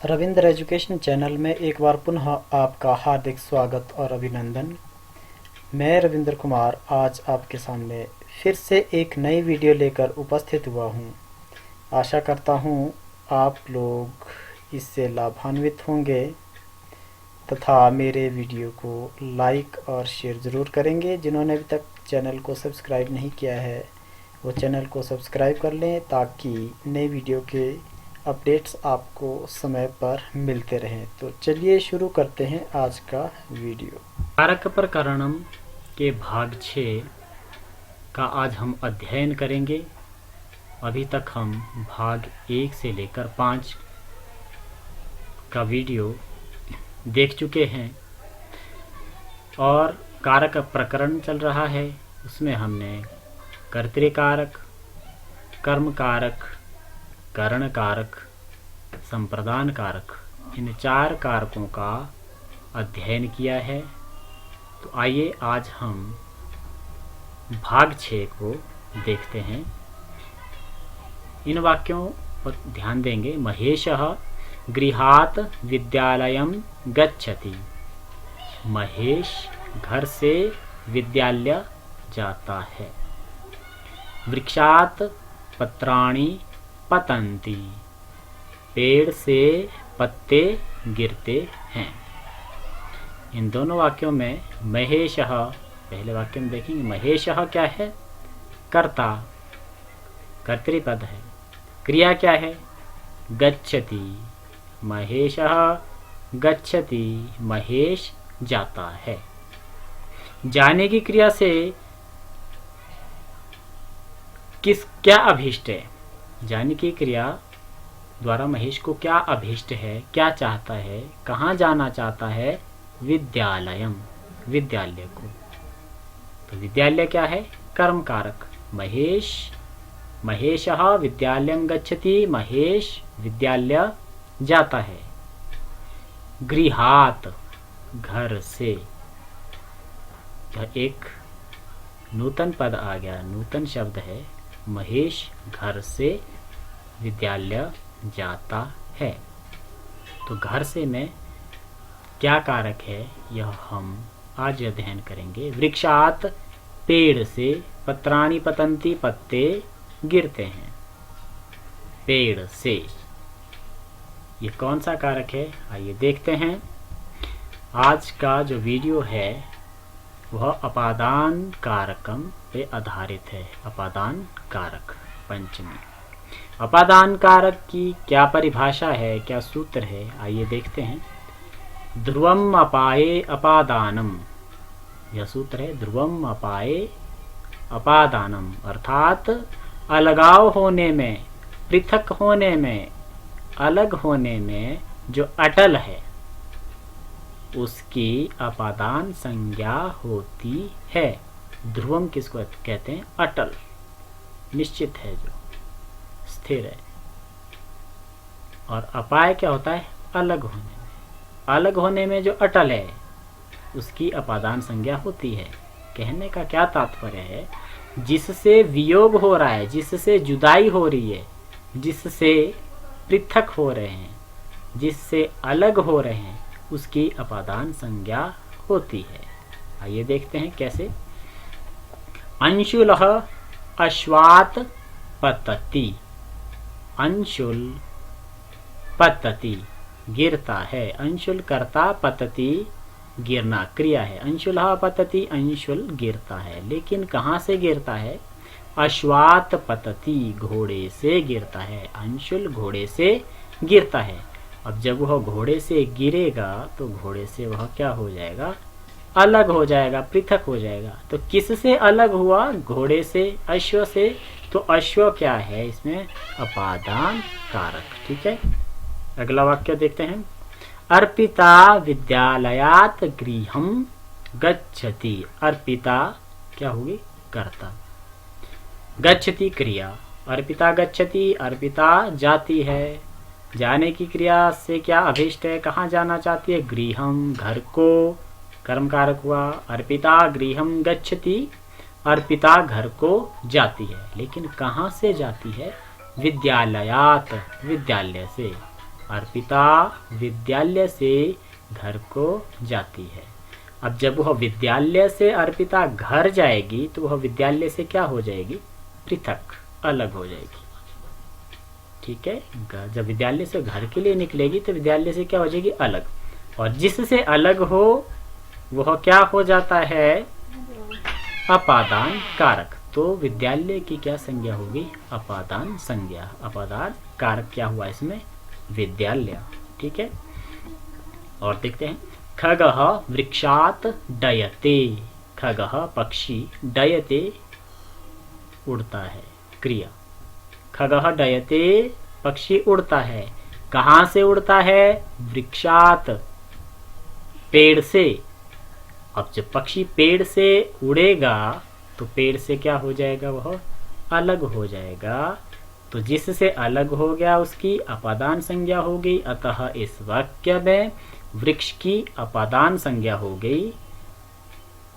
Ravindra education channel में एक बार पुनः आपका हार्दिक स्वागत और अभिनंदन। मैं रविंद्र कुमार आज आपके सामने फिर से एक नई वीडियो लेकर उपस्थित हुआ हूं। आशा करता हूं आप लोग इससे लाभान्वित होंगे तथा मेरे वीडियो को लाइक और शेयर ज़रूर करेंगे। जिन्होंने अभी तक चैनल को सब्सक्राइब नहीं किया है वो चैनल को सब्सक्राइब कर लें ताकि नई वीडियो के अपडेट्स आपको समय पर मिलते रहें। तो चलिए शुरू करते हैं आज का वीडियो। कारक प्रकरणम के भाग 6 का आज हम अध्ययन करेंगे। अभी तक हम भाग 1 से लेकर 5 का वीडियो देख चुके हैं और कारक प्रकरण चल रहा है। उसमें हमने कर्तृकारक, कर्म कारक, करण कारक, संप्रदान कारक, इन 4 कारकों का अध्ययन किया है। तो आइए आज हम भाग 6 को देखते हैं। इन वाक्यों पर ध्यान देंगे। महेशः गृहात् विद्यालयं गच्छति। महेश घर से विद्यालय जाता है। वृक्षात् पत्राणि पतन्ति। पेड़ से पत्ते गिरते हैं। इन दोनों वाक्यों में महेशः, पहले वाक्य में देखेंगे महेशः क्या है? कर्ता, कर्तृपद है। क्रिया क्या है? गच्छति। महेशः गच्छति, महेश जाता है। जाने की क्रिया से क्या अभीष्ट है? जाने की क्रिया द्वारा महेश को क्या अभीष्ट है, क्या चाहता है, कहाँ जाना चाहता है? विद्यालयम, विद्यालय को। तो विद्यालय क्या है? कर्म कारक। महेशः विद्यालयं गच्छति, महेश विद्यालय जाता है। गृहात्, घर से। एक नूतन पद आ गया, नूतन शब्द है। महेश घर से विद्यालय जाता है। तो घर से में क्या कारक है यह हम आज अध्ययन करेंगे। वृक्षात्, पेड़ से। पत्राणि पतन्ति, पत्ते गिरते हैं। पेड़ से ये कौन सा कारक है? आइए देखते हैं। आज का जो वीडियो है वह अपादान कारकम पे आधारित है। अपादान कारक पंचमी। अपादान कारक की क्या परिभाषा है, क्या सूत्र है? आइए देखते हैं। ध्रुवम अपाये अपादानम, यह सूत्र है। ध्रुवम अपाये अपादानम अर्थात अलगाव होने में, पृथक होने में, अलग होने में जो अटल है उसकी अपादान संज्ञा होती है। ध्रुवम किसको कहते हैं? अटल, निश्चित है, जो स्थिर है। और अपाय क्या होता है? अलग होने में। अलग होने में जो अटल है उसकी अपादान संज्ञा होती है। कहने का क्या तात्पर्य है? जिससे वियोग हो रहा है, जिससे जुदाई हो रही है, जिससे पृथक हो रहे हैं, जिससे अलग हो रहे हैं, उसकी अपादान संज्ञा होती है। आइए देखते हैं कैसे। अंशुलः अश्वात् पतति। अंशुल पतति, गिरता है। अंशुल कर्ता, पतति गिरना क्रिया है। अंशुलः पतति, अंशुल गिरता है। लेकिन कहाँ से गिरता है? अश्वात् पतति, घोड़े से गिरता है। अंशुल घोड़े से गिरता है। अब जब वह घोड़े से गिरेगा तो घोड़े से वह क्या हो जाएगा? अलग हो जाएगा, पृथक हो जाएगा। तो किससे अलग हुआ? घोड़े से, अश्व से। तो अश्व क्या है इसमें? अपादान कारक। ठीक है, अगला वाक्य देखते हैं। अर्पिता विद्यालयात् गृहं गच्छति। अर्पिता क्या होगी? कर्ता। गच्छति क्रिया। अर्पिता गच्छति, अर्पिता जाती है। जाने की क्रिया से क्या अभीष्ट है? कहाँ जाना चाहती है? गृहम, घर को। कर्म कारक हुआ। अर्पिता गृहम गच्छति, अर्पिता घर को जाती है। लेकिन कहाँ से जाती है? विद्यालयात, विद्यालय से। अर्पिता विद्यालय से घर को जाती है। अब जब वह विद्यालय से अर्पिता घर जाएगी तो वह विद्यालय से क्या हो जाएगी? पृथक, अलग हो जाएगी। ठीक है, जब विद्यालय से घर के लिए निकलेगी तो विद्यालय से क्या हो जाएगी? अलग। और जिससे अलग हो वह क्या हो जाता है? अपादान कारक। तो विद्यालय की क्या संज्ञा होगी? अपादान संज्ञा। अपादान कारक क्या हुआ इसमें? विद्यालय। ठीक है, और देखते हैं। खगः वृक्षात डयते। खगः पक्षी, डयते उड़ता है, क्रिया। खगः डयते पक्षी उड़ता है। कहां से उड़ता है? वृक्षात, पेड़ से। अब जब पक्षी पेड़ से उड़ेगा तो पेड़ से क्या हो जाएगा? वह अलग हो जाएगा। तो जिससे अलग हो गया उसकी अपादान संज्ञा हो गई। अतः इस वाक्य में वृक्ष की अपादान संज्ञा हो गई।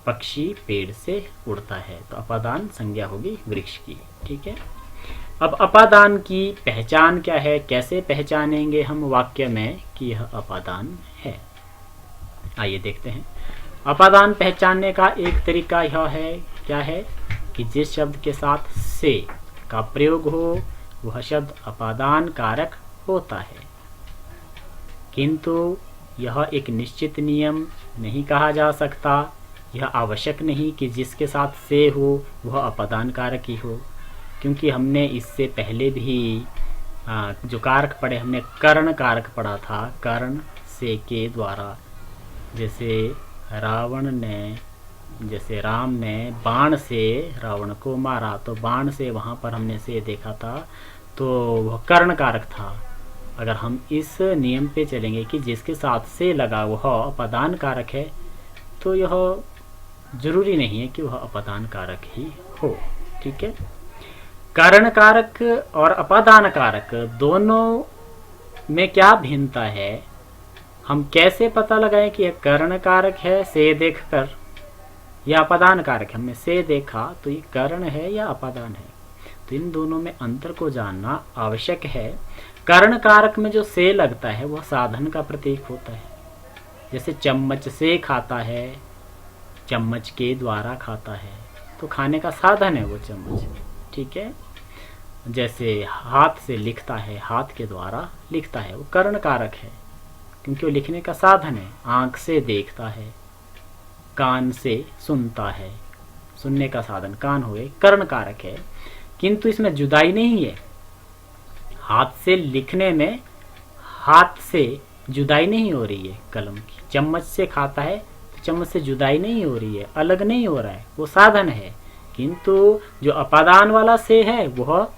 पक्षी पेड़ से उड़ता है तो अपादान संज्ञा होगी वृक्ष की। ठीक है, अब अपादान की पहचान क्या है? कैसे पहचानेंगे हम वाक्य में कि यह अपादान है? आइए देखते हैं। अपादान पहचानने का एक तरीका यह है, क्या है? कि जिस शब्द के साथ से का प्रयोग हो वह शब्द अपादान कारक होता है। किंतु यह एक निश्चित नियम नहीं कहा जा सकता। यह आवश्यक नहीं कि जिसके साथ से हो वह अपादान कारक ही हो, क्योंकि हमने इससे पहले भी जो कारक पढ़े, हमने कर्ण कारक पढ़ा था। कर्ण से के द्वारा, जैसे राम ने बाण से रावण को मारा तो बाण से वहां पर हमने से देखा था, तो वह कर्ण कारक था। अगर हम इस नियम पे चलेंगे कि जिसके साथ से लगा वह अपादान कारक है, तो यह जरूरी नहीं है कि वह अपादान कारक ही हो। ठीक है, कारण कारक और अपादान कारक दोनों में क्या भिन्नता है? हम कैसे पता लगाएं कि यह कर्ण कारक है से देखकर, या अपादान कारक है? हमने से देखा तो ये कर्ण है या अपादान है? तो इन दोनों में अंतर को जानना आवश्यक है। कर्ण कारक में जो से लगता है वह साधन का प्रतीक होता है। जैसे चम्मच से खाता है, चम्मच के द्वारा खाता है, तो खाने का साधन है वो चम्मच। ठीक है, जैसे हाथ से लिखता है, हाथ के द्वारा लिखता है, वो कर्ण कारक है क्योंकि वो लिखने का साधन है। आंख से देखता है, कान से सुनता है, सुनने का साधन कान हुए, कर्ण कारक है। किंतु इसमें जुदाई नहीं है। हाथ से लिखने में हाथ से जुदाई नहीं हो रही है कलम की। चम्मच से खाता है तो चम्मच से जुदाई नहीं हो रही है, अलग नहीं हो रहा है, वो साधन है। किंतु जो अपादान वाला से है वह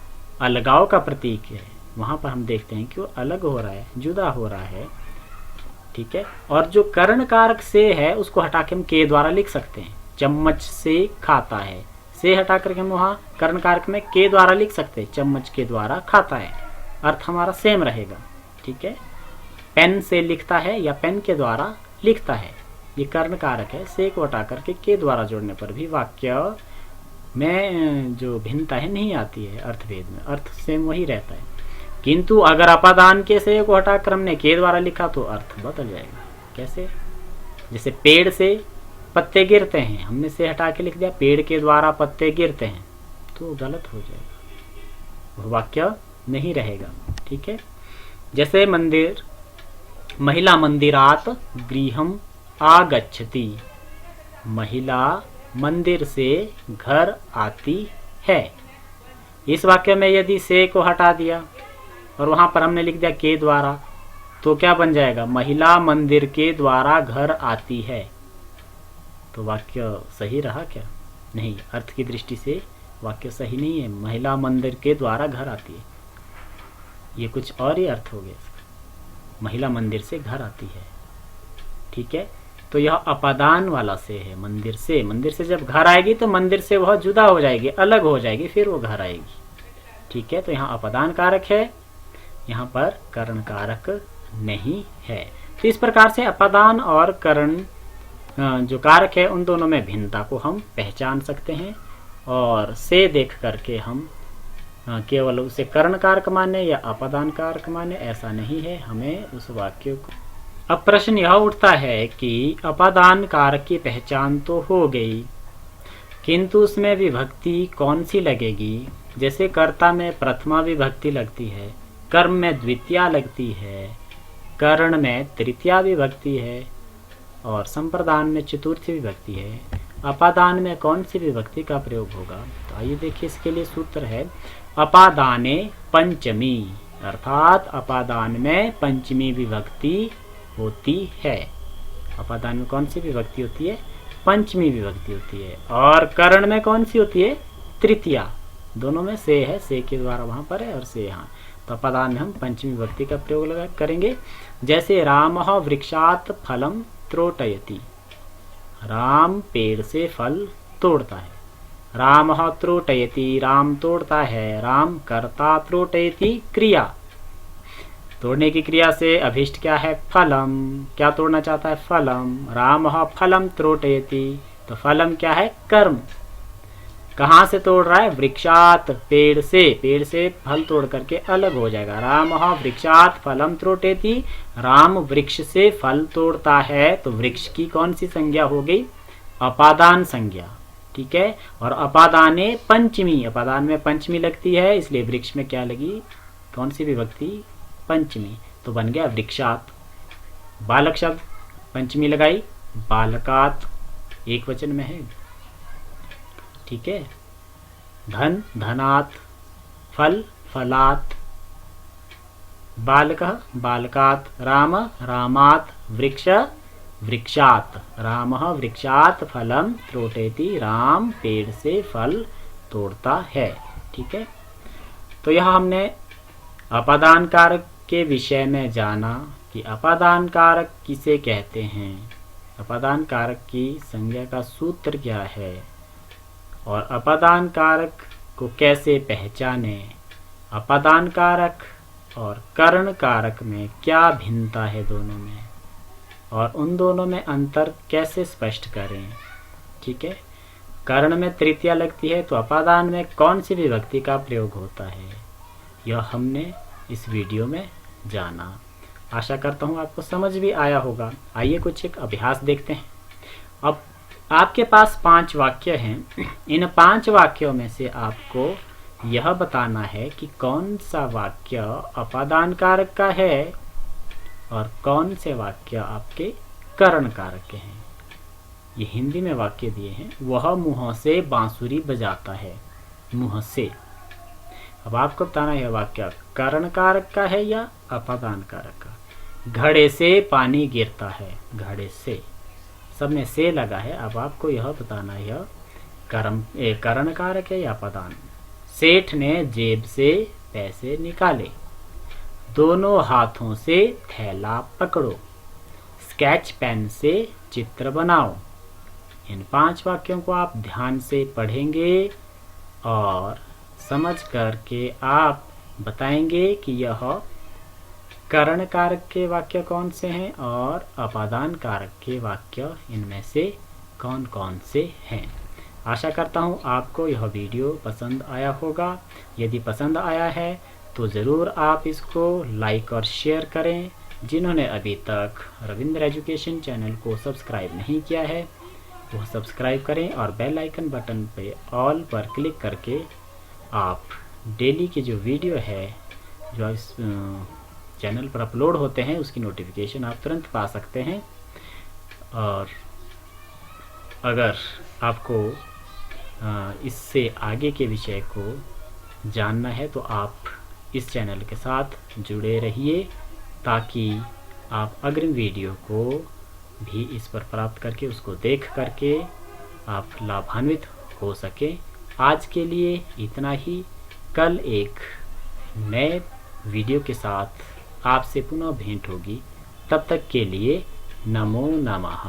अलगाव का प्रतीक है। वहां पर हम देखते हैं कि वो अलग हो रहा है, जुदा हो रहा है। ठीक है, और जो कर्ण कारक से है उसको हटा के हम के द्वारा लिख सकते हैं। चम्मच से खाता है, से हटा करके हम वहां कर्ण कारक में के द्वारा लिख सकते हैं। चम्मच के द्वारा खाता है, अर्थ हमारा सेम रहेगा। ठीक है, पेन से लिखता है या पेन के द्वारा लिखता है, ये कर्ण कारक है। से को हटा करके के द्वारा जोड़ने पर भी वाक्य में जो भिन्नता है नहीं आती है। अर्थभेद में अर्थ सेम वही रहता है। किंतु अगर अपादान के से को हटाकर हमने के द्वारा लिखा तो अर्थ बदल जाएगा। कैसे? जैसे पेड़ से पत्ते गिरते हैं, हमने से हटा के लिख दिया पेड़ के द्वारा पत्ते गिरते हैं, तो गलत हो जाएगा, वो वाक्य नहीं रहेगा। ठीक है, जैसे मंदिर, महिला मंदिरात गृहम आगच्छति। महिला मंदिर से घर आती है। इस वाक्य में यदि से को हटा दिया और वहां पर हमने लिख दिया के द्वारा, तो क्या बन जाएगा? महिला मंदिर के द्वारा घर आती है। तो वाक्य सही रहा क्या? नहीं, अर्थ की दृष्टि से वाक्य सही नहीं है। महिला मंदिर के द्वारा घर आती है, ये कुछ और ही अर्थ हो गया इसका। महिला मंदिर से घर आती है। ठीक है, तो यह अपादान वाला से है। मंदिर से जब घर आएगी तो मंदिर से वह जुदा हो जाएगी, अलग हो जाएगी, फिर वो घर आएगी। ठीक है, तो यहाँ अपादान कारक है, यहाँ पर कर्ण कारक नहीं है। तो इस प्रकार से अपादान और कर्ण जो कारक है उन दोनों में भिन्नता को हम पहचान सकते हैं, और से देख करके हम केवल उसे कर्ण कारक माने या अपादान कारक माने, ऐसा नहीं है। हमें उस वाक्य को, अब प्रश्न यह उठता है कि अपादान कारक की पहचान तो हो गई, किंतु उसमें विभक्ति कौन सी लगेगी। जैसे कर्ता में प्रथमा विभक्ति लगती है, कर्म में द्वितीया लगती है, कर्ण में तृतीया विभक्ति है और संप्रदान में चतुर्थी विभक्ति है। अपादान में कौन सी विभक्ति का प्रयोग होगा। तो आइए देखिए, इसके लिए सूत्र है अपादाने पंचमी, अर्थात अपादान में पंचमी विभक्ति होती है। अपादान में कौन सी विभक्ति होती है, पंचमी विभक्ति होती है। और कर्ण में कौन सी होती है, तृतीया। दोनों में से है, से के द्वारा वहां पर है और से यहाँ। तो अपादान में हम पंचमी विभक्ति का प्रयोग करेंगे। जैसे रामः वृक्षात् फलम त्रोटयति, राम पेड़ से फल तोड़ता है। रामः त्रोटयति, राम तोड़ता है। राम कर्ता त्रोटयति, क्रिया, तोड़ने की क्रिया से अभिष्ट क्या है, फलम, क्या तोड़ना चाहता है, फलम। रामः फलम त्रोटयति, तो फलम क्या है, कर्म। कहाँ से तोड़ रहा है, वृक्षात, पेड़ से। पेड़ से फल तोड़ करके अलग हो जाएगा। रामः वृक्षात फलम त्रोटयति, राम वृक्ष से फल तोड़ता है। तो वृक्ष की कौन सी संज्ञा हो गई, अपादान संज्ञा, ठीक है। और अपादाने पंचमी, अपादान में पंचमी लगती है, इसलिए वृक्ष में क्या लगी, कौन सी विभक्ति, पंचमी। तो बन गया वृक्षात। बालक शब्द पंचमी लगाई, बालकात, एक वचन में है, ठीक है। धन धनात, फल फलात, बालकः बालकात, राम रामात, वृक्ष वृक्षात। रामः वृक्षात फलम त्रोटयति, राम पेड़ से फल तोड़ता है, ठीक है। तो यह हमने अपादान कारक के विषय में जाना कि अपादान कारक किसे कहते हैं, अपादान कारक की संज्ञा का सूत्र क्या है और अपादान कारक को कैसे पहचाने। अपादान कारक और कर्ण कारक में क्या भिन्नता है दोनों में, और उन दोनों में अंतर कैसे स्पष्ट करें, ठीक है। कर्ण में तृतीया लगती है तो अपादान में कौन सी विभक्ति का प्रयोग होता है, यह हमने इस वीडियो में जाना। आशा करता हूँ आपको समझ भी आया होगा। आइए कुछ एक अभ्यास देखते हैं। अब आपके पास 5 वाक्य हैं। इन 5 वाक्यों में से आपको यह बताना है कि कौन सा वाक्य अपादान कारक का है और कौन से वाक्य आपके कर्ण कारक के हैं। ये हिंदी में वाक्य दिए हैं। वह मुंह से बांसुरी बजाता है, मुंह से। अब आपको बताना है वाक्य कर्ण कारक का है या अपादान कारक का। घड़े से पानी गिरता है, घड़े से, सब में से लगा है। अब आपको यह बताना है यह कर्ण कारक है या अपादान। सेठ ने जेब से पैसे निकाले, दोनों हाथों से थैला पकड़ो, स्केच पेन से चित्र बनाओ। इन 5 वाक्यों को आप ध्यान से पढ़ेंगे और समझ करके आप बताएंगे कि यह कर्ण कारक के वाक्य कौन से हैं और अपादान कारक के वाक्य इनमें से कौन कौन से हैं। आशा करता हूँ आपको यह वीडियो पसंद आया होगा। यदि पसंद आया है तो ज़रूर आप इसको लाइक और शेयर करें। जिन्होंने अभी तक रविंद्र एजुकेशन चैनल को सब्सक्राइब नहीं किया है वो सब्सक्राइब करें और बेल आइकन बटन पे ऑल पर क्लिक करके आप डेली के जो वीडियो है जो इस चैनल पर अपलोड होते हैं उसकी नोटिफिकेशन आप तुरंत पा सकते हैं। और अगर आपको इससे आगे के विषय को जानना है तो आप इस चैनल के साथ जुड़े रहिए ताकि आप अग्रिम वीडियो को भी इस पर प्राप्त करके उसको देख करके आप लाभान्वित हो सकें। आज के लिए इतना ही। कल एक नए वीडियो के साथ आपसे पुनः भेंट होगी। तब तक के लिए नमो नमः।